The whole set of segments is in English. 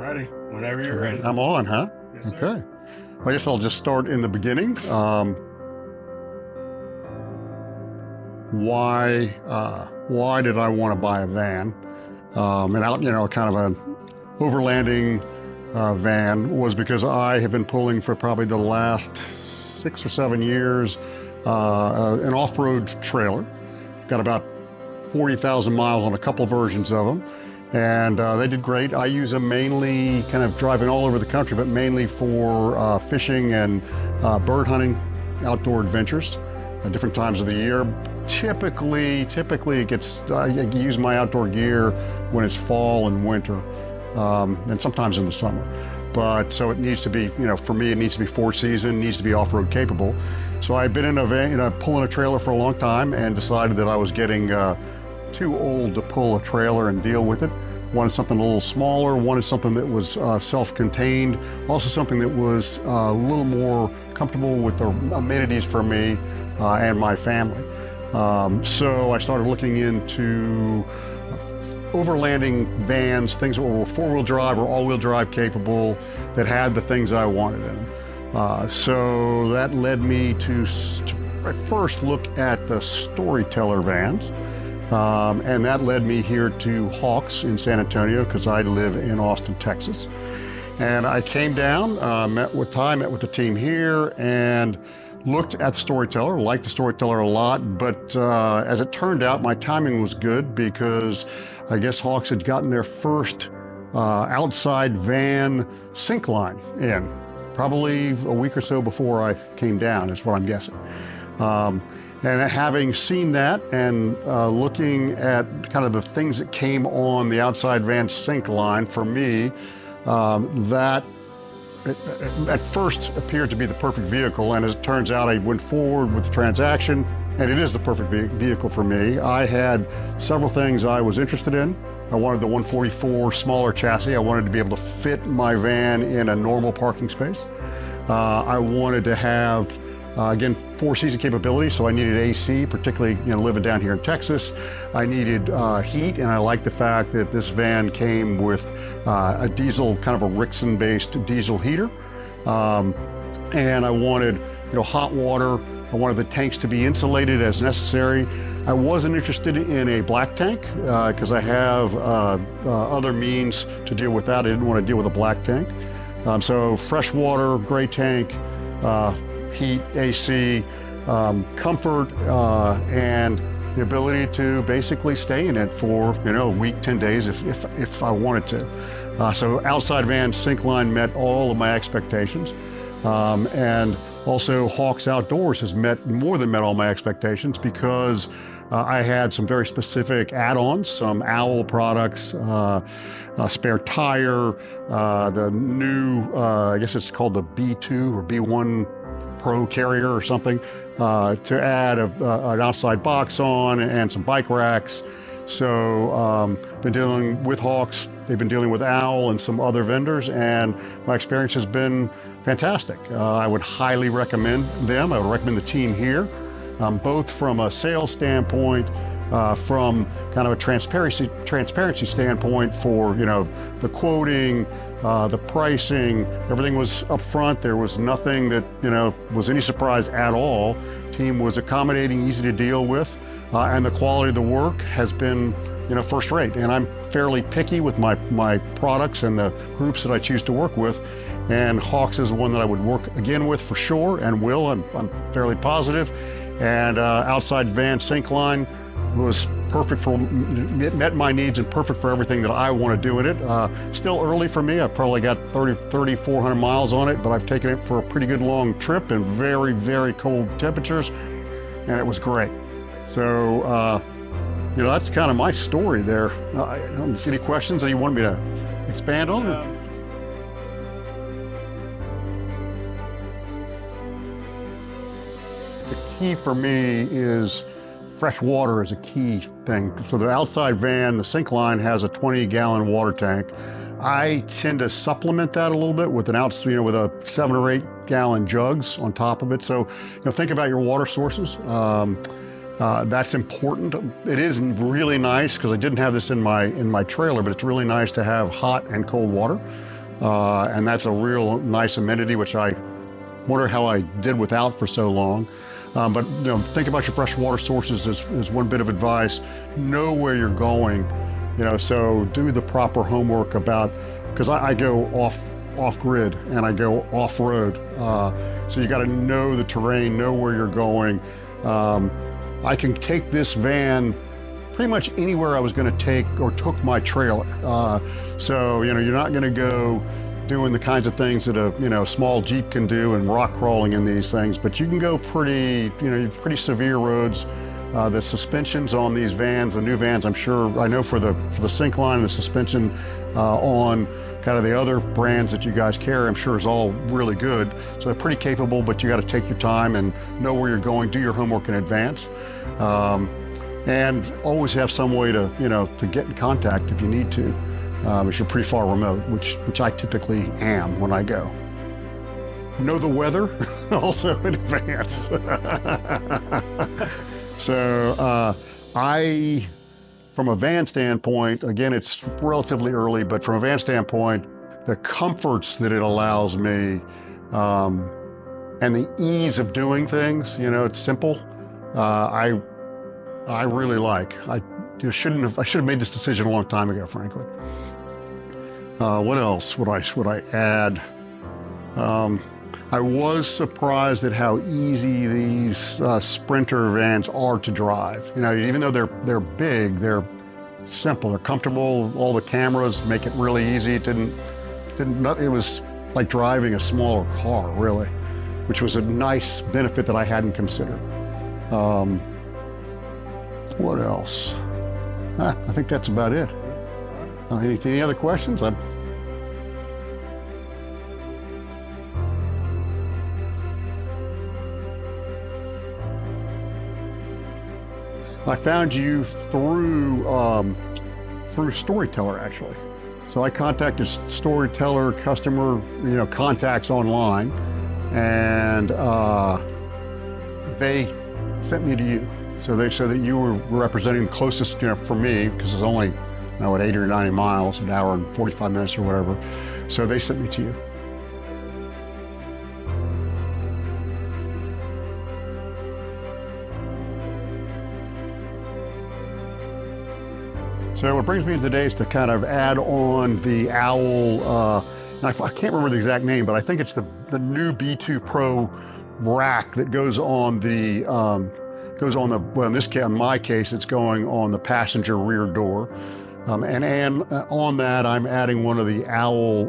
Ready, whenever you're ready. I'm on, huh? Yes, sir. Okay. Well, I guess I'll just start in the beginning. Why did I want to buy a van? And out, kind of an overlanding van was because I have been pulling for probably the last 6 or 7 years an off-road trailer. Got about 40,000 miles on a couple versions of them. And they did great. I use them mainly kind of driving all over the country, but mainly for fishing and bird hunting, outdoor adventures at different times of the year. Typically it gets, I use my outdoor gear when it's fall and winter, and sometimes in the summer. But so it needs to be, for me, it needs to be 4-season, needs to be off-road capable. So I've been in a van, pulling a trailer for a long time and decided that I was getting too old to pull a trailer and deal with it. Wanted something a little smaller, wanted something that was self-contained, also something that was a little more comfortable with the amenities for me and my family. So I started looking into overlanding vans, things that were 4-wheel drive or all-wheel drive capable, that had the things I wanted in them. So that led me to first look at the Storyteller vans. And that led me here to Hawks in San Antonio, because I live in Austin, Texas. And I came down, met with the team here, and looked at the Storyteller, liked the Storyteller a lot, but as it turned out, my timing was good because I guess Hawks had gotten their first outside van sink line in, probably a week or so before I came down, is what I'm guessing. And having seen that and looking at kind of the things that came on the outside van sink line, for me, that at first appeared to be the perfect vehicle. And as it turns out, I went forward with the transaction, and it is the perfect vehicle for me. I had several things I was interested in. I wanted the 144 smaller chassis. I wanted to be able to fit my van in a normal parking space. I wanted to have again, 4-season capability, so I needed AC, particularly living down here in Texas. I needed heat, and I liked the fact that this van came with a diesel, kind of a Rixson-based diesel heater. And I wanted hot water. I wanted the tanks to be insulated as necessary. I wasn't interested in a black tank because I have other means to deal with that. I didn't want to deal with a black tank. So freshwater, gray tank, heat, AC, comfort, and the ability to basically stay in it for a week, 10 days if I wanted to. So outside van sink line met all of my expectations, and also Hawks Outdoors has more than met all my expectations, because I had some very specific add-ons, some Owl products, a spare tire, the new, I guess it's called the B2 or B1 Pro carrier or something, to add an outside box on, and some bike racks. So been dealing with Hawks, they've been dealing with Owl and some other vendors, and my experience has been fantastic. I would highly recommend them. I would recommend the team here, both from a sales standpoint, from kind of a transparency standpoint for the quoting, the pricing. Everything was up front. There was nothing that was any surprise at all. Team was accommodating, easy to deal with, and the quality of the work has been first rate. And I'm fairly picky with my products and the groups that I choose to work with, and Hawks is the one that I would work again with for sure, and will. I'm fairly positive. And outside van sink line was perfect for, it met my needs and perfect for everything that I want to do in it. Still early for me. I've probably got 3,400 miles on it, but I've taken it for a pretty good long trip in very, very cold temperatures, and it was great. So, that's kind of my story there. Any questions that you want me to expand on? The key for me is fresh water is a key thing. So the outside van, the sink line, has a 20-gallon water tank. I tend to supplement that a little bit with with a 7 or 8 gallon jugs on top of it. So, think about your water sources. That's important. It is really nice, because I didn't have this in my trailer, but it's really nice to have hot and cold water. and that's a real nice amenity, which I wonder how I did without for so long. But think about your fresh water sources as one bit of advice. Know where you're going, so do the proper homework about, because I go off grid and I go off road. So you got to know the terrain, know where you're going. I can take this van pretty much anywhere I was going to take or took my trailer. So you're not going to go doing the kinds of things that a small Jeep can do and rock crawling in these things, but you can go pretty severe roads. The suspensions on these vans, the new vans, I know for the sink line, the suspension on kind of the other brands that you guys carry, I'm sure is all really good. So they're pretty capable, but you got to take your time and know where you're going, do your homework in advance. And always have some way to get in contact if you need to, if you're pretty far remote, which I typically am when I go. Know the weather also in advance. So from a van standpoint, again, it's relatively early, but from a van standpoint, the comforts that it allows me and the ease of doing things, it's simple. I really like. I should have made this decision a long time ago, frankly. What else would I add? I was surprised at how easy these Sprinter vans are to drive. Even though they're big, they're simple, they're comfortable. All the cameras make it really easy. It was like driving a smaller car, really, which was a nice benefit that I hadn't considered. What else? I think that's about it. Any other questions? I found you through Storyteller, actually. So I contacted Storyteller customer, contacts online, and they sent me to you. So they said that you were representing the closest, for me, because it's only, at 80 or 90 miles, an hour and 45 minutes or whatever. So they sent me to you. So what brings me to today is to kind of add on the owl, I can't remember the exact name, but I think it's the new B2 Pro rack that goes on the, in my case, it's going on the passenger rear door. And on that, I'm adding one of the owl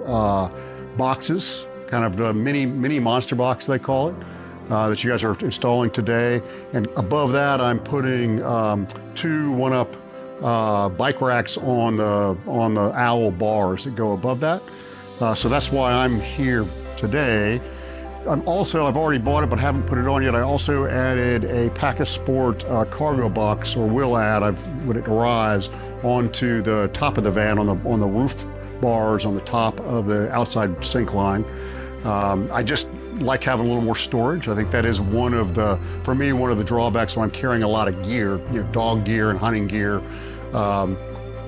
boxes, kind of the mini monster box, they call it, that you guys are installing today. And above that, I'm putting two one-up bike racks on the owl bars that go above that. So that's why I'm here today. I've already bought it but haven't put it on yet. I also added a Pack of Sport cargo box, or will add when it arrives, onto the top of the van on the roof bars on the top of the outside sink line. I just like having a little more storage. I think that is one of the drawbacks when I'm carrying a lot of gear, dog gear and hunting gear.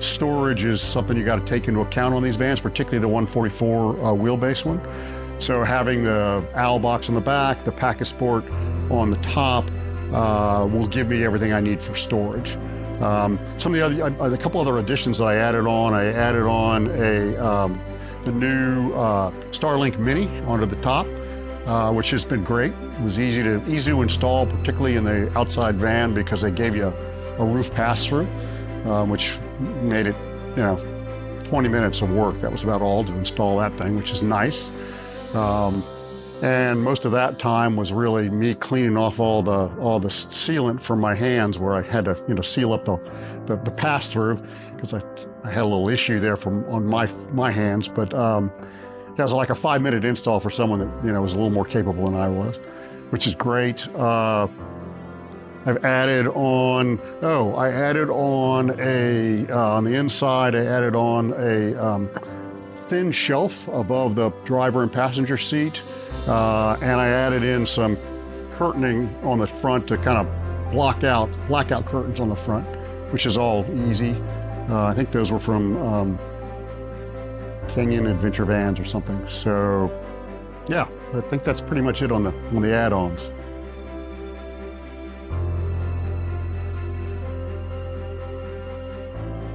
Storage is something you got to take into account on these vans, particularly the 144 wheelbase one. So having the owl box on the back, the Pack of Sport on the top, will give me everything I need for storage. A couple other additions that I added on the new Starlink Mini onto the top, which has been great. It was easy to install, particularly in the outside van, because they gave you a roof pass-through, which made it, 20 minutes of work. That was about all to install that thing, which is nice. And most of that time was really me cleaning off all the sealant from my hands, where I had to seal up the pass-through, because I had a little issue there on my hands. But that was like a 5-minute install for someone that was a little more capable than I was, which is great. I've added on. On the inside, I added on a thin shelf above the driver and passenger seat, and I added in some curtaining on the front to kind of blackout curtains on the front, which is all easy. I think those were from Canyon adventure vans or something. So yeah, I think that's pretty much it on the add-ons.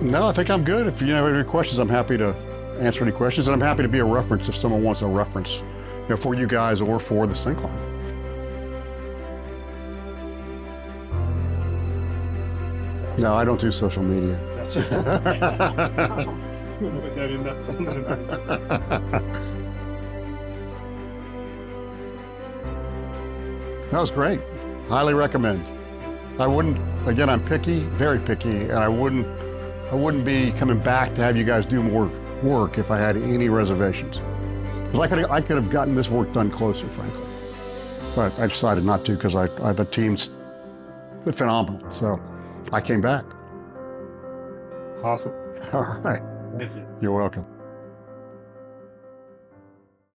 No, I think I'm good. If you have any questions, I'm happy to answer any questions, and I'm happy to be a reference if someone wants a reference, for you guys or for the syncline. No, I don't do social media. That's it. That was great. Highly recommend. I wouldn't, again, I'm picky, very picky, and I wouldn't be coming back to have you guys do more work if I had any reservations. Because I could have gotten this work done closer, frankly. But I decided not to because the team's phenomenal. So I came back. Awesome. All right. Thank you. You're welcome.